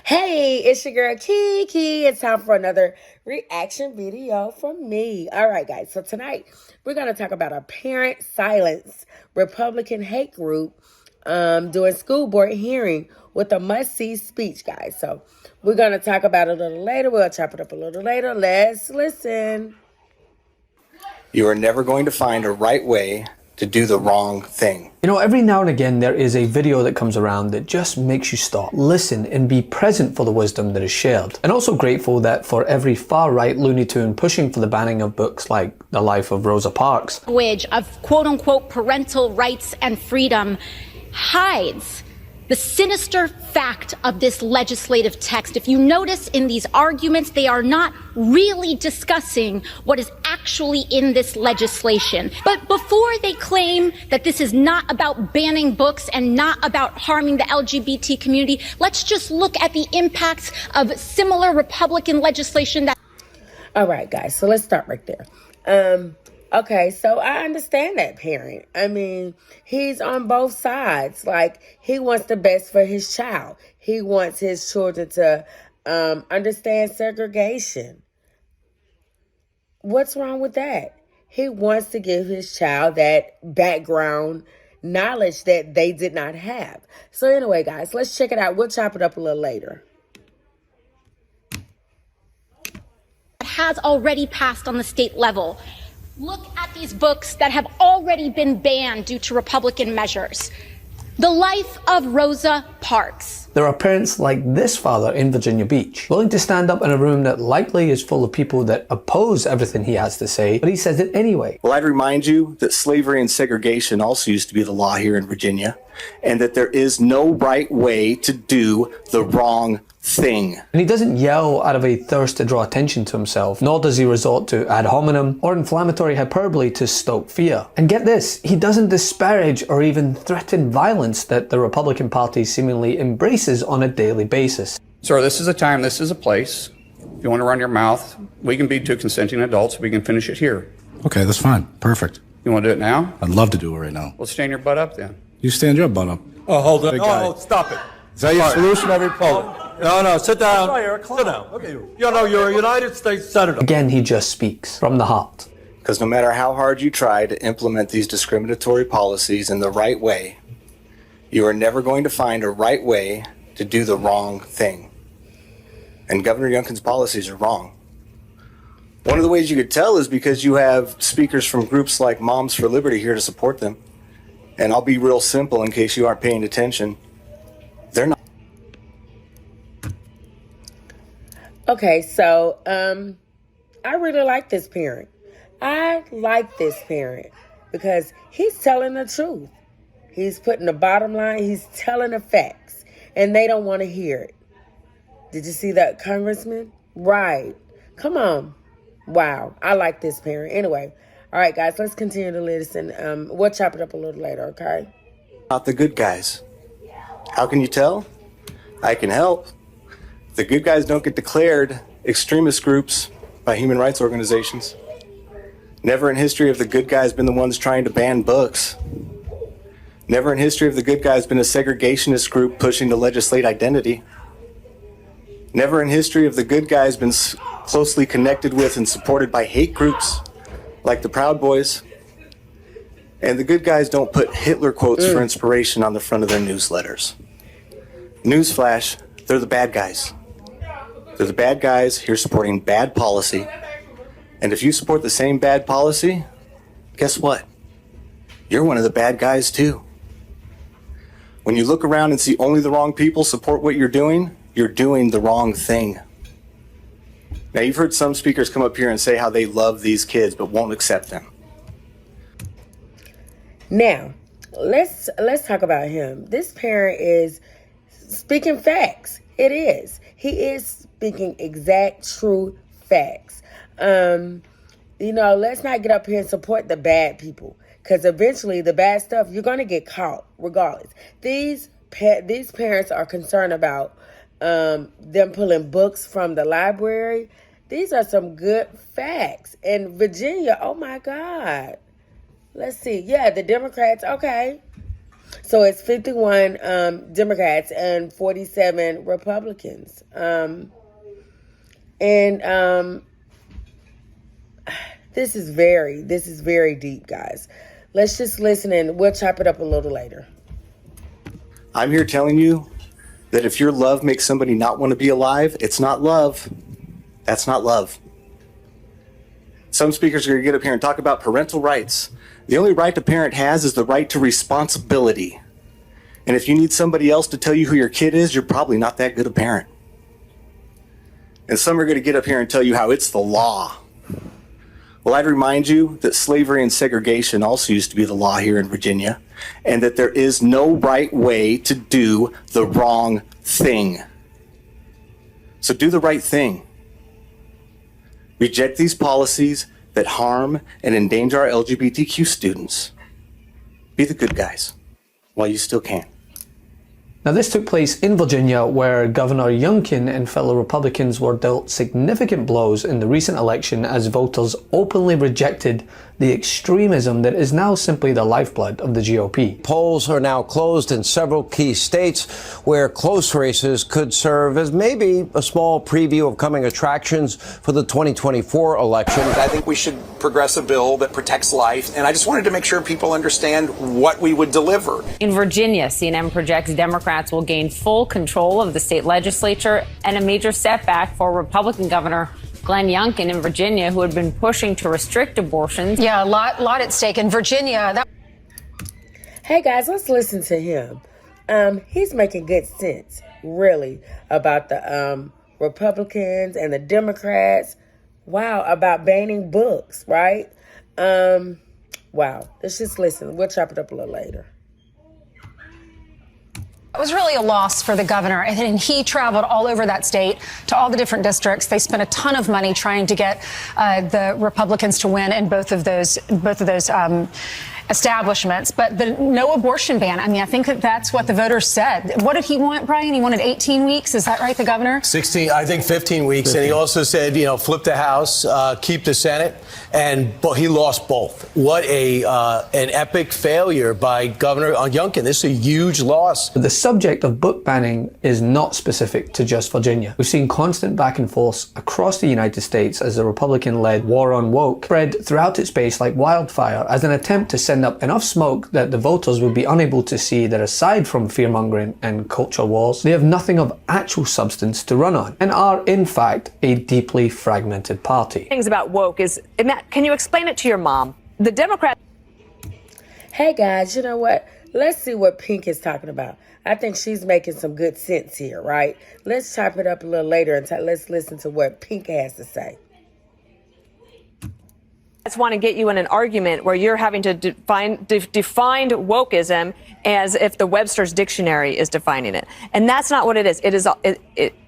Hey, it's your girl Kiki. It's time for another reaction video from me. All right, guys. So tonight we're going to talk about a parent silence Republican hate group doing school board hearing with a must-see speech, guys. So we're going to talk about it a little later. We'll chop it up a little later. Let's listen. You are never going to find a right way to do the wrong thing. You know, every now and again there is a video that comes around that just makes you stop, listen, and be present for the wisdom that is shared. And also grateful that for every far-right Looney Tune pushing for the banning of books like The Life of Rosa Parks, language of quote-unquote parental rights and freedom hides the sinister fact of this legislative text. If you notice in these arguments, they are not really discussing what is actually in this legislation. But before they claim that this is not about banning books and not about harming the LGBT community, let's just look at the impacts of similar Republican legislation that... All right, guys, so let's start right there. Okay, so I understand that parent. I mean, he's on both sides. Like, he wants the best for his child. He wants his children to understand segregation. What's wrong with that? He wants to give his child that background knowledge that they did not have. So anyway, guys, let's check it out. We'll chop it up a little later. Has already passed on the state level. Look at these books that have already been banned due to Republican measures. The Life of Rosa Parks. there are parents like this father in Virginia Beach, willing to stand up in a room that likely is full of people that oppose everything he has to say, but he says it anyway. Well, I'd remind you that slavery and segregation also used to be the law here in Virginia, and that there is no right way to do the wrong thing. And he doesn't yell out of a thirst to draw attention to himself, nor does he resort to ad hominem or inflammatory hyperbole to stoke fear. And get this, he doesn't disparage or even threaten violence that the Republican Party seemingly embraces on a daily basis. Sir, this is a time, this is a place. If you want to run your mouth, we can be two consenting adults. We can finish it here. Okay, that's fine. Perfect. You want to do it now? I'd love to do it right now. Well, stand your butt up then. You stand your butt up. Oh, hold on. Big guy. Oh, stop it. Is that your solution every No, sit down. Sit down. Okay. You know, you're a United States Senator. Again, he just speaks from the heart. Because no matter how hard you try to implement these discriminatory policies in the right way, you are never going to find a right way to do the wrong thing. And Governor Youngkin's policies are wrong. One of the ways you could tell is because you have speakers from groups like Moms for Liberty here to support them. And I'll be real simple in case you aren't paying attention. They're not. Okay, so I really like this parent. I like this parent because he's telling the truth. He's putting the bottom line. He's telling the facts, and they don't want to hear it. Did you see that, Congressman? Right. Come on. Wow. I like this parent. Anyway, all right, guys, let's continue to listen. We'll chop it up a little later, okay? Not the good guys. How can you tell? I can help. The good guys don't get declared extremist groups by human rights organizations. Never in history have the good guys been the ones trying to ban books. Never in history have the good guys been a segregationist group pushing to legislate identity. Never in history have the good guys been closely connected with and supported by hate groups like the Proud Boys. And the good guys don't put Hitler quotes for inspiration on the front of their newsletters. Newsflash, they're the bad guys. They're the bad guys here supporting bad policy. And if you support the same bad policy, guess what? You're one of the bad guys too. When you look around and see only the wrong people support what you're doing the wrong thing. Now, you've heard some speakers come up here and say how they love these kids but won't accept them. Now, let's talk about him. This parent is speaking facts. It is. He is speaking exact, true facts. You know, let's not get up here and support the bad people, because eventually the bad stuff, you're going to get caught regardless. These parents are concerned about them pulling books from the library. These are some good facts. And Virginia, oh my God. Let's see. Yeah, the Democrats, okay. So it's 51 Democrats and 47 Republicans. This is very deep, guys. Let's just listen and we'll chop it up a little later. I'm here telling you that if your love makes somebody not want to be alive, it's not love. That's not love. Some speakers are going to get up here and talk about parental rights. The only right a parent has is the right to responsibility. And if you need somebody else to tell you who your kid is, you're probably not that good a parent. And some are going to get up here and tell you how it's the law. Well, I'd remind you that slavery and segregation also used to be the law here in Virginia, and that there is no right way to do the wrong thing. So do the right thing. Reject these policies that harm and endanger our LGBTQ students. Be the good guys while you still can. Now, this took place in Virginia, where Governor Youngkin and fellow Republicans were dealt significant blows in the recent election as voters openly rejected the extremism that is now simply the lifeblood of the GOP. Polls are now closed in several key states where close races could serve as maybe a small preview of coming attractions for the 2024 election. I think we should progress a bill that protects life, and I just wanted to make sure people understand what we would deliver. In Virginia, CNN projects Democrats will gain full control of the state legislature, and a major setback for Republican Governor Glenn Youngkin in Virginia, who had been pushing to restrict abortions. Yeah, a lot at stake in Virginia. Hey guys, let's listen to him. He's making good sense, really, about the Republicans and the Democrats. Wow, about banning books, right? Wow, let's just listen. We'll chop it up a little later. It was really a loss for the governor, and he traveled all over that state to all the different districts. They spent a ton of money trying to get the Republicans to win in both of those establishments, but the no abortion ban. I mean, I think that's what the voters said. What did he want, Brian? He wanted 18 weeks. Is that right, the governor? 16, I think 15 weeks. 15. And he also said, flip the House, keep the Senate, but he lost both. What an epic failure by Governor Youngkin. This is a huge loss. The subject of book banning is not specific to just Virginia. We've seen constant back and forth across the United States as the Republican-led war on woke spread throughout its base like wildfire as an attempt to send up enough smoke that the voters would be unable to see that aside from fear-mongering and culture wars, they have nothing of actual substance to run on and are, in fact, a deeply fragmented party. Things about woke is, Matt, can you explain it to your mom? The Democrats... Hey guys, you know what? Let's see what Pink is talking about. I think she's making some good sense here, right? Let's chop it up a little later and let's listen to what Pink has to say. Just want to get you in an argument where you're having to define wokeism as if the Webster's dictionary is defining it. And that's not what it is.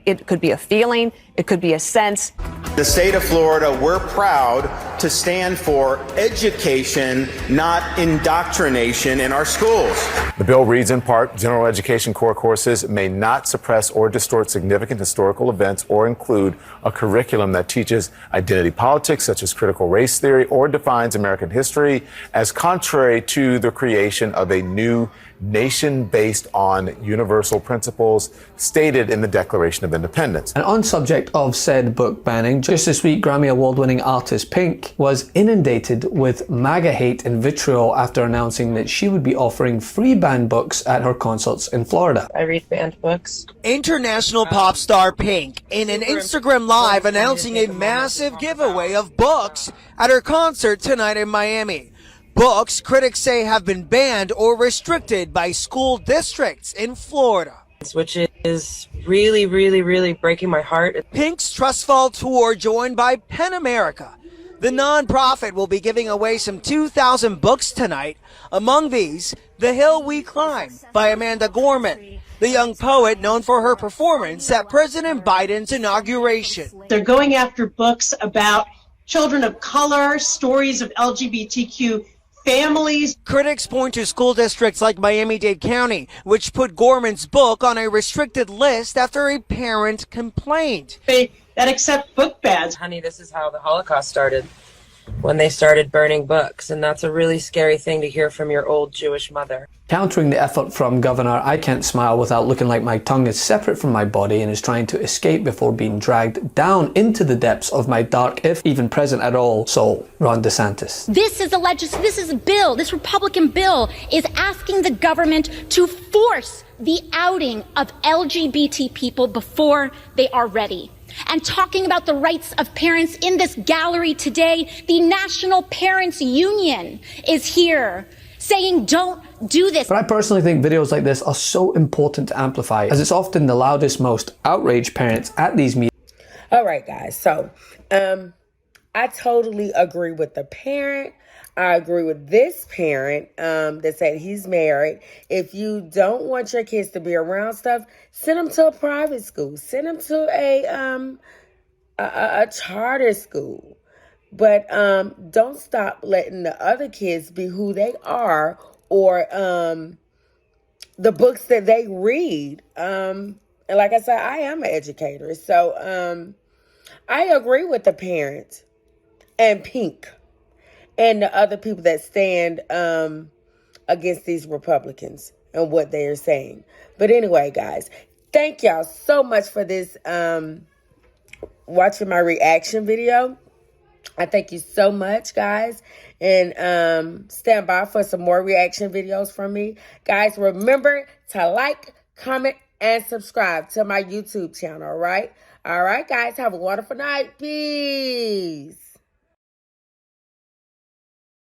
It could be a feeling. It could be a sense. The state of Florida, we're proud to stand for education, not indoctrination in our schools. The bill reads in part, general education core courses may not suppress or distort significant historical events or include a curriculum that teaches identity politics, such as critical race theory, or defines American history as contrary to the creation of a new nation based on universal principles stated in the Declaration of Independence. And on subject of said book banning, just this week, Grammy Award-winning artist Pink was inundated with MAGA hate and vitriol after announcing that she would be offering free banned books at her concerts in Florida. I read banned books. International pop star Pink in an Instagram Live announcing a massive giveaway of books at her concert tonight in Miami. Books critics say have been banned or restricted by school districts in Florida. Which is really, really, really breaking my heart. Pink's Trust Fall Tour joined by PEN America. The nonprofit will be giving away some 2,000 books tonight. Among these, The Hill We Climb by Amanda Gorman, the young poet known for her performance at President Biden's inauguration. They're going after books about children of color, stories of LGBTQ families. Critics point to school districts like Miami-Dade County, which put Gorman's book on a restricted list after a parent complained. That accept book bans. Honey, this is how the Holocaust started. when they started burning books. And that's a really scary thing to hear from your old Jewish mother. Countering the effort from Governor I Can't Smile Without Looking Like My Tongue is separate from my body and is trying to escape before being dragged down into the depths of my dark, if even present at all, soul. Ron DeSantis. This Republican bill is asking the government to force the outing of LGBT people before they are ready. And talking about the rights of parents in this gallery today, the National Parents Union is here saying don't do this. But I personally think videos like this are so important to amplify, as it's often the loudest, most outraged parents at these meetings. All right, guys. So, I totally agree with the parent. I agree with this parent that said he's married. If you don't want your kids to be around stuff, send them to a private school. Send them to a charter school. But don't stop letting the other kids be who they are, or the books that they read. And like I said, I am an educator. So I agree with the parent and Pink and the other people that stand against these Republicans and what they are saying. But anyway, guys, thank y'all so much for this, watching my reaction video. I thank you so much, guys. And stand by for some more reaction videos from me. Guys, remember to like, comment, and subscribe to my YouTube channel, all right? All right, guys, have a wonderful night. Peace.